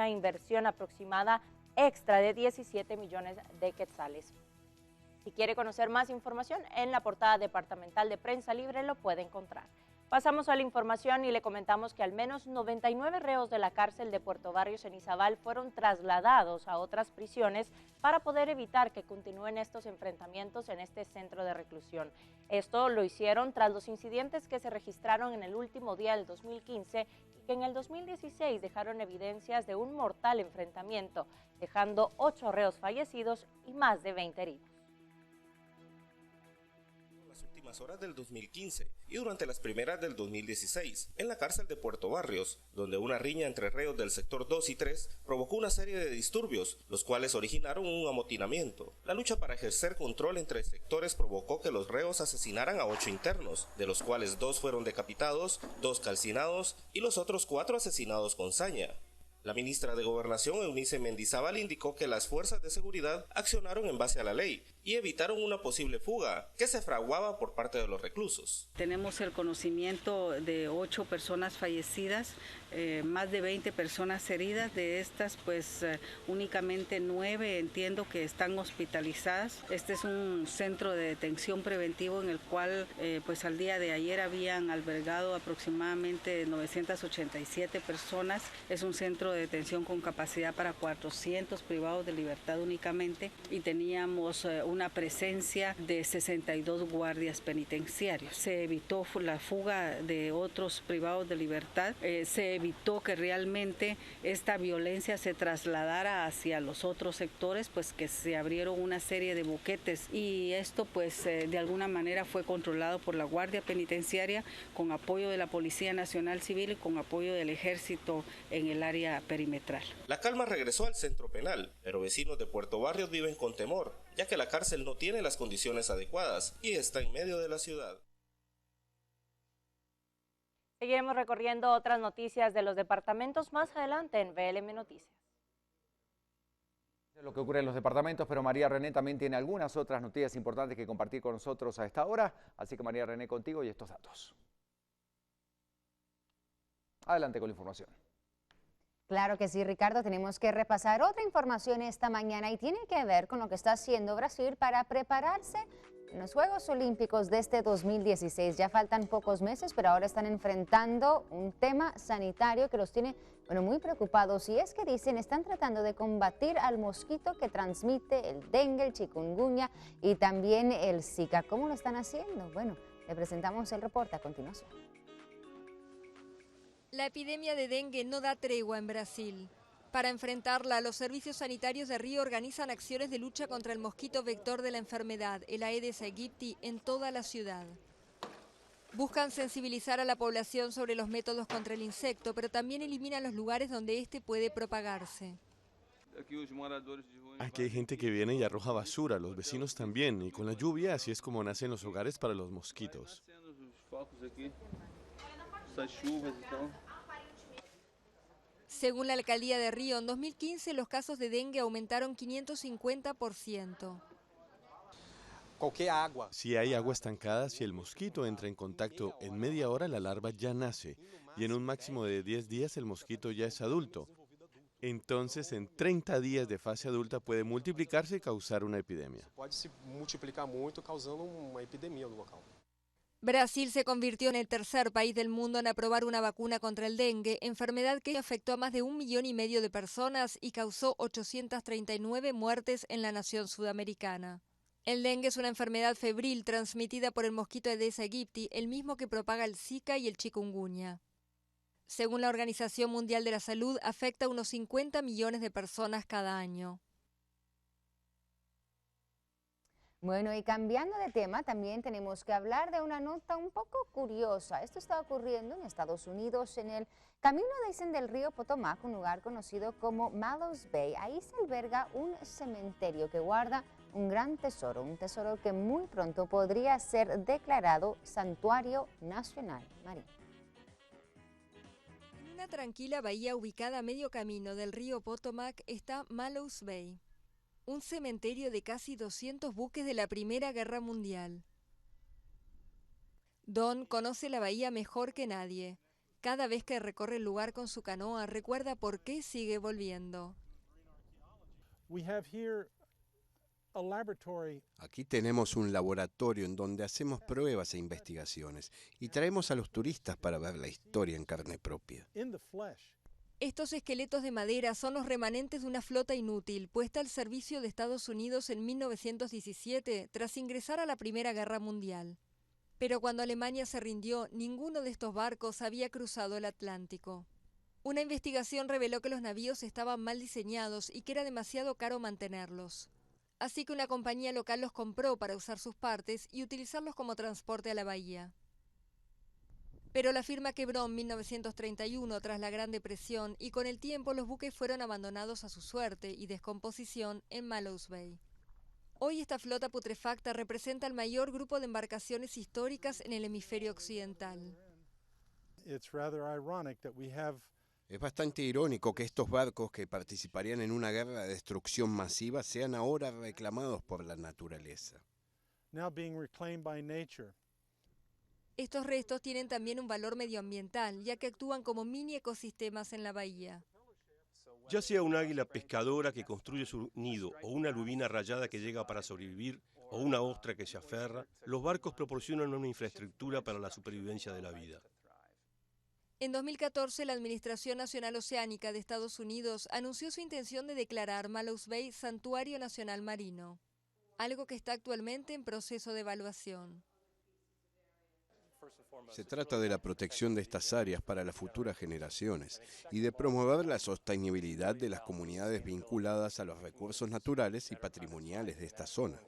una inversión aproximada extra de 17 millones de quetzales. Si quiere conocer más información, en la portada departamental de Prensa Libre lo puede encontrar. Pasamos a la información y le comentamos que al menos 99 reos de la cárcel de Puerto Barrios en Izabal fueron trasladados a otras prisiones para poder evitar que continúen estos enfrentamientos en este centro de reclusión. Esto lo hicieron tras los incidentes que se registraron en el último día del 2015 y que en el 2016 dejaron evidencias de un mortal enfrentamiento, dejando 8 reos fallecidos y más de 20 heridos. Horas del 2015 y durante las primeras del 2016 en la cárcel de Puerto Barrios, donde una riña entre reos del sector 2 y 3 provocó una serie de disturbios, los cuales originaron un amotinamiento. La lucha para ejercer control entre sectores provocó que los reos asesinaran a 8 internos, de los cuales 2 fueron decapitados, 2 calcinados y los otros 4 asesinados con saña. La ministra de Gobernación, Eunice Mendizábal, indicó que las fuerzas de seguridad accionaron en base a la ley y evitaron una posible fuga que se fraguaba por parte de los reclusos. Tenemos el conocimiento de 8 personas fallecidas, más de 20 personas heridas. De estas, pues únicamente 9 entiendo que están hospitalizadas. Este es un centro de detención preventivo en el cual pues al día de ayer habían albergado aproximadamente 987 personas. Es un centro de detención con capacidad para 400 privados de libertad únicamente, y teníamos una presencia de 62 guardias penitenciarios. Se evitó la fuga de otros privados de libertad, se evitó que realmente esta violencia se trasladara hacia los otros sectores, pues que se abrieron una serie de boquetes, y esto pues de alguna manera fue controlado por la Guardia Penitenciaria con apoyo de la Policía Nacional Civil y con apoyo del Ejército en el área perimetral. La calma regresó al centro penal, pero vecinos de Puerto Barrios viven con temor, ya que la cárcel no tiene las condiciones adecuadas y está en medio de la ciudad. Seguiremos recorriendo otras noticias de los departamentos más adelante en VLM Noticias. Lo que ocurre en los departamentos, pero María René también tiene algunas otras noticias importantes que compartir con nosotros a esta hora, así que María René, contigo y estos datos. Adelante con la información. Claro que sí, Ricardo, tenemos que repasar otra información esta mañana y tiene que ver con lo que está haciendo Brasil para prepararse en los Juegos Olímpicos de este 2016. Ya faltan pocos meses, pero ahora están enfrentando un tema sanitario que los tiene muy preocupados, y es que dicen están tratando de combatir al mosquito que transmite el dengue, el chikungunya y también el Zika. ¿Cómo lo están haciendo? Bueno, le presentamos el reporte a continuación. La epidemia de dengue no da tregua en Brasil. Para enfrentarla, los servicios sanitarios de Río organizan acciones de lucha contra el mosquito vector de la enfermedad, el Aedes aegypti, en toda la ciudad. Buscan sensibilizar a la población sobre los métodos contra el insecto, pero también eliminan los lugares donde este puede propagarse. Aquí hay gente que viene y arroja basura, los vecinos también, y con la lluvia así es como nacen los hogares para los mosquitos. Según la alcaldía de Río, en 2015 los casos de dengue aumentaron 550%. Si hay agua estancada, si el mosquito entra en contacto, en media hora la larva ya nace, y en un máximo de 10 días el mosquito ya es adulto. Entonces, en 30 días de fase adulta puede multiplicarse y causar una epidemia. Brasil se convirtió en el tercer país del mundo en aprobar una vacuna contra el dengue, enfermedad que afectó a más de 1,5 millones de personas y causó 839 muertes en la nación sudamericana. El dengue es una enfermedad febril transmitida por el mosquito Aedes aegypti, el mismo que propaga el Zika y el chikungunya. Según la Organización Mundial de la Salud, afecta a unos 50 millones de personas cada año. Bueno, y cambiando de tema, también tenemos que hablar de una nota un poco curiosa. Esto está ocurriendo en Estados Unidos, en el camino, dicen, del río Potomac, un lugar conocido como Mallows Bay. Ahí se alberga un cementerio que guarda un gran tesoro, un tesoro que muy pronto podría ser declarado santuario nacional marino. En una tranquila bahía ubicada a medio camino del río Potomac está Mallows Bay, un cementerio de casi 200 buques de la Primera Guerra Mundial. Don conoce la bahía mejor que nadie. Cada vez que recorre el lugar con su canoa, recuerda por qué sigue volviendo. Aquí tenemos un laboratorio en donde hacemos pruebas e investigaciones y traemos a los turistas para ver la historia en carne propia. Estos esqueletos de madera son los remanentes de una flota inútil puesta al servicio de Estados Unidos en 1917 tras ingresar a la Primera Guerra Mundial. Pero cuando Alemania se rindió, ninguno de estos barcos había cruzado el Atlántico. Una investigación reveló que los navíos estaban mal diseñados y que era demasiado caro mantenerlos. Así que una compañía local los compró para usar sus partes y utilizarlos como transporte a la bahía. Pero la firma quebró en 1931 tras la Gran Depresión y con el tiempo los buques fueron abandonados a su suerte y descomposición en Mallows Bay. Hoy esta flota putrefacta representa el mayor grupo de embarcaciones históricas en el hemisferio occidental. Es bastante irónico que estos barcos que participarían en una guerra de destrucción masiva sean ahora reclamados por la naturaleza. Estos restos tienen también un valor medioambiental, ya que actúan como mini ecosistemas en la bahía. Ya sea un águila pescadora que construye su nido, o una lubina rayada que llega para sobrevivir, o una ostra que se aferra, los barcos proporcionan una infraestructura para la supervivencia de la vida. En 2014, la Administración Nacional Oceánica de Estados Unidos anunció su intención de declarar Mallows Bay Santuario Nacional Marino, algo que está actualmente en proceso de evaluación. Se trata de la protección de estas áreas para las futuras generaciones y de promover la sostenibilidad de las comunidades vinculadas a los recursos naturales y patrimoniales de esta zona.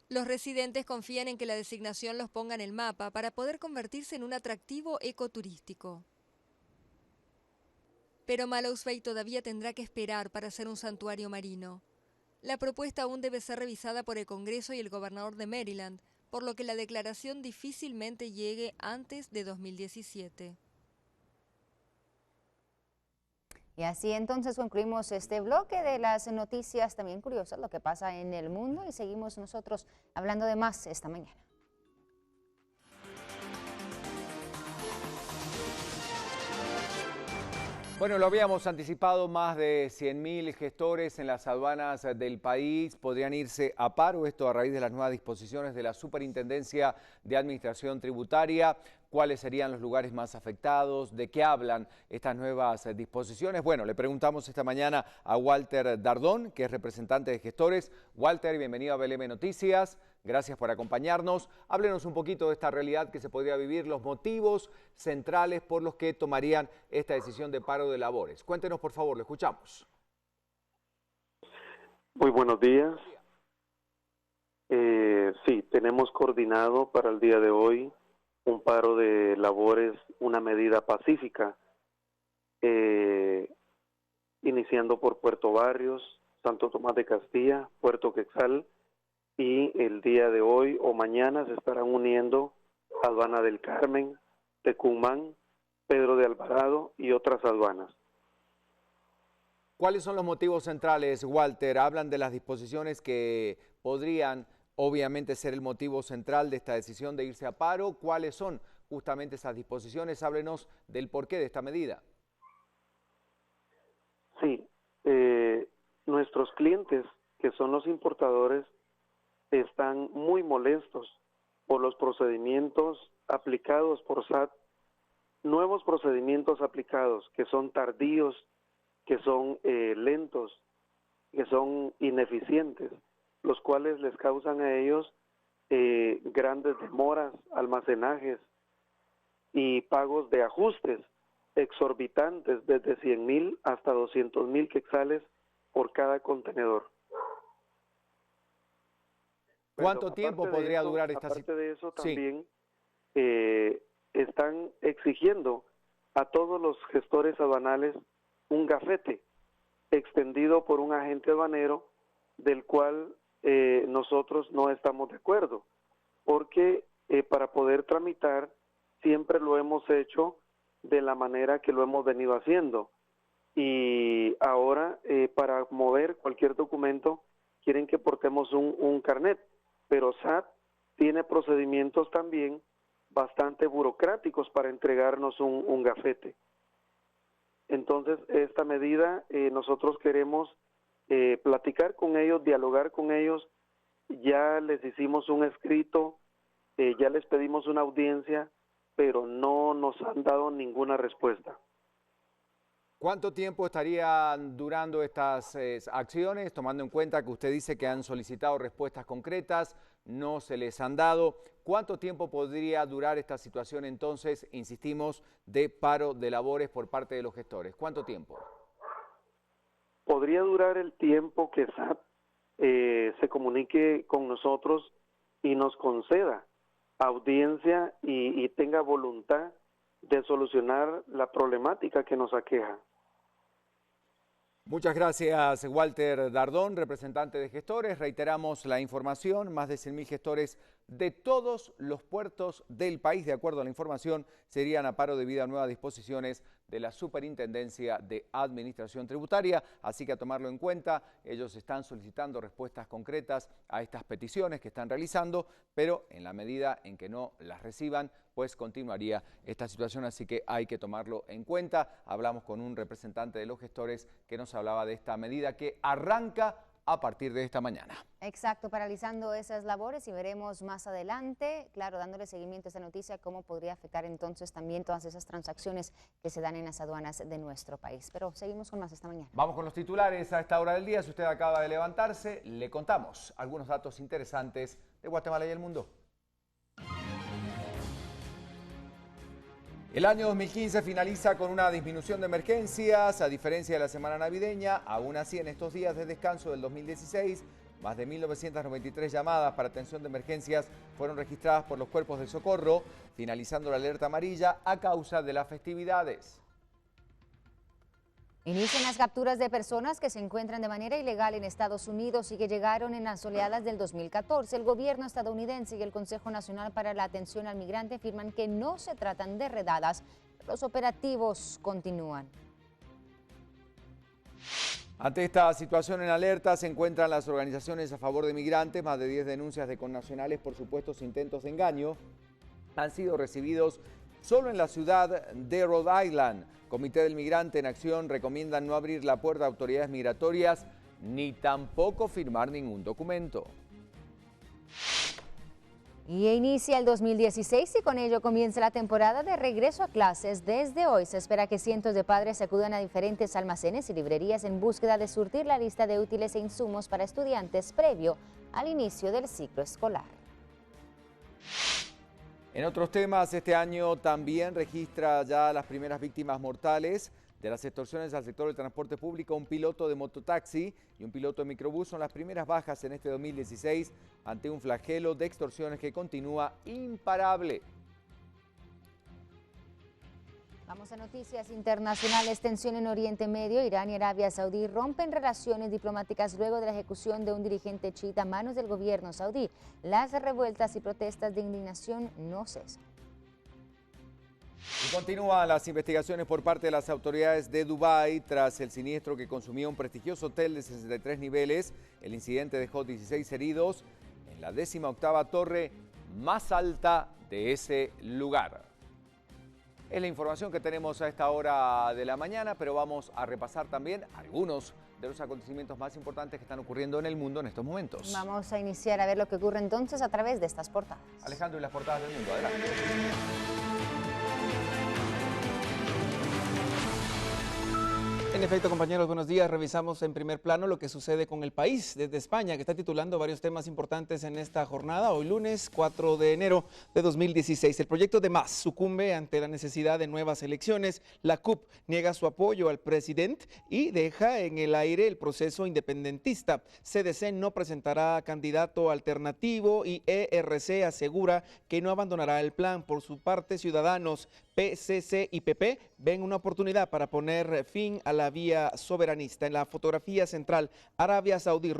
Los residentes confían en que la designación los ponga en el mapa para poder convertirse en un atractivo ecoturístico. Pero Mallows Bay todavía tendrá que esperar para ser un santuario marino. La propuesta aún debe ser revisada por el Congreso y el gobernador de Maryland, por lo que la declaración difícilmente llegue antes de 2017. Y así entonces concluimos este bloque de las noticias también curiosas, lo que pasa en el mundo, y seguimos nosotros hablando de más esta mañana. Bueno, lo habíamos anticipado, más de 100.000 gestores en las aduanas del país podrían irse a paro, esto a raíz de las nuevas disposiciones de la Superintendencia de Administración Tributaria. ¿Cuáles serían los lugares más afectados? ¿De qué hablan estas nuevas disposiciones? Bueno, le preguntamos esta mañana a Walter Dardón, que es representante de gestores. Walter, bienvenido a BLM Noticias. Gracias por acompañarnos. Háblenos un poquito de esta realidad que se podría vivir, los motivos centrales por los que tomarían esta decisión de paro de labores. Cuéntenos, por favor, lo escuchamos. Muy buenos días. Sí, tenemos coordinado para el día de hoy un paro de labores, una medida pacífica, iniciando por Puerto Barrios, Santo Tomás de Castilla, Puerto Quetzal, y el día de hoy o mañana se estarán uniendo Aduana del Carmen, Tecumán, Pedro de Alvarado y otras aduanas. ¿Cuáles son los motivos centrales, Walter? Hablan de las disposiciones que podrían obviamente ser el motivo central de esta decisión de irse a paro. ¿Cuáles son justamente esas disposiciones? Háblenos del porqué de esta medida. Sí, nuestros clientes, que son los importadores, están muy molestos por los procedimientos aplicados por SAT, nuevos procedimientos aplicados que son tardíos, que son lentos, que son ineficientes, los cuales les causan a ellos grandes demoras, almacenajes y pagos de ajustes exorbitantes desde 100,000 hasta 200,000 quetzales por cada contenedor. ¿Cuánto tiempo podría durar esta situación? Aparte de eso, Sí. también están exigiendo a todos los gestores aduanales un gafete extendido por un agente aduanero, del cual nosotros no estamos de acuerdo, porque para poder tramitar siempre lo hemos hecho de la manera que lo hemos venido haciendo, y ahora para mover cualquier documento quieren que portemos un carnet, pero SAT tiene procedimientos también bastante burocráticos para entregarnos un gafete. Entonces, esta medida nosotros queremos platicar con ellos, dialogar con ellos. Ya les hicimos un escrito, ya les pedimos una audiencia, pero no nos han dado ninguna respuesta. ¿Cuánto tiempo estarían durando estas acciones, tomando en cuenta que usted dice que han solicitado respuestas concretas, no se les han dado? ¿Cuánto tiempo podría durar esta situación entonces, insistimos, de paro de labores por parte de los gestores? ¿Cuánto tiempo? Podría durar el tiempo que SAT se comunique con nosotros y nos conceda audiencia y tenga voluntad de solucionar la problemática que nos aqueja. Muchas gracias, Walter Dardón, representante de gestores. Reiteramos la información, más de 100.000 gestores de todos los puertos del país, de acuerdo a la información, serían a paro debido a nuevas disposiciones de la Superintendencia de Administración Tributaria. Así que a tomarlo en cuenta, ellos están solicitando respuestas concretas a estas peticiones que están realizando, pero en la medida en que no las reciban, pues continuaría esta situación, así que hay que tomarlo en cuenta. Hablamos con un representante de los gestores que nos hablaba de esta medida que arranca a partir de esta mañana. Exacto, paralizando esas labores y veremos más adelante, claro, dándole seguimiento a esta noticia, cómo podría afectar entonces también todas esas transacciones que se dan en las aduanas de nuestro país. Pero seguimos con más esta mañana. Vamos con los titulares a esta hora del día. Si usted acaba de levantarse, le contamos algunos datos interesantes de Guatemala y el mundo. El año 2015 finaliza con una disminución de emergencias, a diferencia de la semana navideña. Aún así, en estos días de descanso del 2016, más de 1.993 llamadas para atención de emergencias fueron registradas por los cuerpos de socorro, finalizando la alerta amarilla a causa de las festividades. Inician las capturas de personas que se encuentran de manera ilegal en Estados Unidos y que llegaron en las oleadas del 2014. El gobierno estadounidense y el Consejo Nacional para la Atención al Migrante afirman que no se tratan de redadas. Los operativos continúan. Ante esta situación en alerta se encuentran las organizaciones a favor de migrantes. Más de 10 denuncias de connacionales por supuestos intentos de engaño han sido recibidos solo en la ciudad de Rhode Island. Comité del Migrante en Acción recomiendan no abrir la puerta a autoridades migratorias ni tampoco firmar ningún documento. Y inicia el 2016 y con ello comienza la temporada de regreso a clases. Desde hoy se espera que cientos de padres acudan a diferentes almacenes y librerías en búsqueda de surtir la lista de útiles e insumos para estudiantes previo al inicio del ciclo escolar. En otros temas, este año también registra ya las primeras víctimas mortales de las extorsiones al sector del transporte público. Un piloto de mototaxi y un piloto de microbús son las primeras bajas en este 2016 ante un flagelo de extorsiones que continúa imparable. Vamos a noticias internacionales. Tensión en Oriente Medio. Irán y Arabia Saudí rompen relaciones diplomáticas luego de la ejecución de un dirigente chiita a manos del gobierno saudí. Las revueltas y protestas de indignación no cesan. Y continúan las investigaciones por parte de las autoridades de Dubái tras el siniestro que consumió un prestigioso hotel de 63 niveles. El incidente dejó 16 heridos en la 18ª torre más alta de ese lugar. Es la información que tenemos a esta hora de la mañana, pero vamos a repasar también algunos de los acontecimientos más importantes que están ocurriendo en el mundo en estos momentos. Vamos a iniciar a ver lo que ocurre entonces a través de estas portadas. Alejandro y las portadas del mundo, adelante. En efecto, compañeros, buenos días. Revisamos en primer plano lo que sucede con el país desde España, que está titulando varios temas importantes en esta jornada. Hoy lunes 4 de enero de 2016. El proyecto de Mas sucumbe ante la necesidad de nuevas elecciones. La CUP niega su apoyo al presidente y deja en el aire el proceso independentista. CDC no presentará candidato alternativo y ERC asegura que no abandonará el plan. Por su parte, Ciudadanos, PCC y PP ven una oportunidad para poner fin a la vía soberanista. En la fotografía central, Arabia Saudí